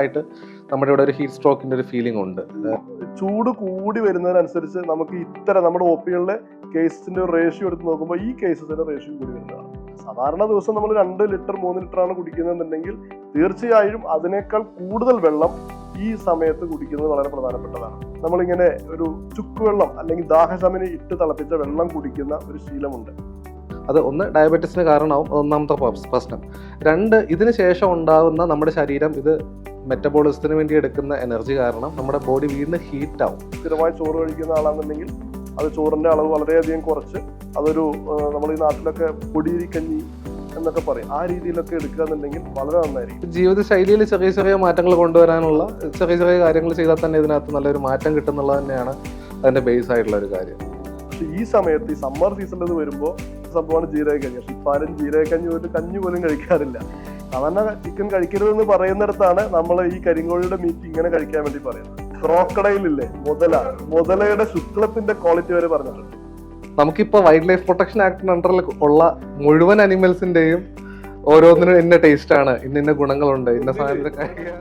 ആയിട്ട് നമ്മുടെ ഇവിടെ ഒരു ഹീറ്റ് സ്ട്രോക്കിന്റെ ഒരു ഫീലിംഗ് ഉണ്ട്. ചൂട് കൂടി വരുന്നതിനനുസരിച്ച് നമുക്ക് ഇത്തരം നമ്മുടെ ഒ പികളിലെ കേസസിന്റെ റേഷ്യോ എടുത്ത് നോക്കുമ്പോൾ ഈ കേസസിന്റെ റേഷ്യോ കൂടി വരുന്നതാണ്. സാധാരണ ദിവസം നമ്മൾ 2 ലിറ്റർ 3 ലിറ്റർ ആണ് കുടിക്കുന്നതെന്നുണ്ടെങ്കിൽ തീർച്ചയായും അതിനേക്കാൾ കൂടുതൽ വെള്ളം ഈ സമയത്ത് കുടിക്കുന്നത് വളരെ പ്രധാനപ്പെട്ടതാണ്. നമ്മളിങ്ങനെ ഒരു ചുക്കുവെള്ളം അല്ലെങ്കിൽ ദാഹശമനി ഇട്ട് തിളപ്പിച്ച വെള്ളം കുടിക്കുന്ന ഒരു ശീലമുണ്ട്. അത് ഒന്ന് ഡയബറ്റീസിന് കാരണമാവും, ഒന്നാമത്തെ പ്രശ്നം. 2, ഇതിന് ശേഷം ഉണ്ടാകുന്ന നമ്മുടെ ശരീരം ഇത് മെറ്റബോളിസത്തിന് വേണ്ടി എടുക്കുന്ന എനർജി കാരണം നമ്മുടെ ബോഡി വീണ്ടും ഹീറ്റ് ആവും. സ്ഥിരമായി ചോറ് കഴിക്കുന്ന ആളാണെന്നുണ്ടെങ്കിൽ അത് ചോറിന്റെ അളവ് വളരെയധികം കുറച്ച് അതൊരു നമ്മൾ ഈ നാട്ടിലൊക്കെ പൊടിയരി കഞ്ഞി എന്നൊക്കെ പറയും, ആ രീതിയിലൊക്കെ എടുക്കുക എന്നുണ്ടെങ്കിൽ വളരെ നന്നായിരിക്കും. ജീവിതശൈലിയിൽ ചെറിയ ചെറിയ മാറ്റങ്ങൾ കൊണ്ടുവരാനുള്ള ചെറിയ ചെറിയ കാര്യങ്ങൾ ചെയ്താൽ തന്നെ ഇതിനകത്ത് നല്ലൊരു മാറ്റം കിട്ടുന്നുള്ളത് തന്നെയാണ് അതിന്റെ ബേസ് ആയിട്ടുള്ള ഒരു കാര്യം. പക്ഷെ ഈ സമയത്ത് ഈ സമ്മർ സീസണിൽ വരുമ്പോൾ സംഭവമാണ് ജീരകക്കഞ്ഞി. പക്ഷെ ഇപ്പാരും ജീരകക്കഞ്ഞി പോലും കഞ്ഞി പോലും കഴിക്കാറില്ല. സാധാരണ ചിക്കൻ കഴിക്കരുതെന്ന് പറയുന്നിടത്താണ് നമ്മൾ ഈ കരിങ്കോഴിയുടെ മീറ്റ് ഇങ്ങനെ കഴിക്കാൻ വേണ്ടി പറയുന്നത്. ക്രോക്കഡൈലില്ലേ, മുതലയുടെ ശുക്ലത്തിന്റെ ക്വാളിറ്റി വരെ പറഞ്ഞിട്ടുണ്ട്. നമുക്കിപ്പോ വൈൽഡ് ലൈഫ് പ്രൊട്ടക്ഷൻ ആക്ടിന് അണ്ടറിൽ ഉള്ള മുഴുവൻ അനിമൽസിന്റെയും ഓരോന്നിനും ഇന്ന ടേസ്റ്റ് ആണ്, ഇന്ന ഗുണങ്ങളുണ്ട്, ഇന്ന സാധനത്തിന് കഴിക്കാൻ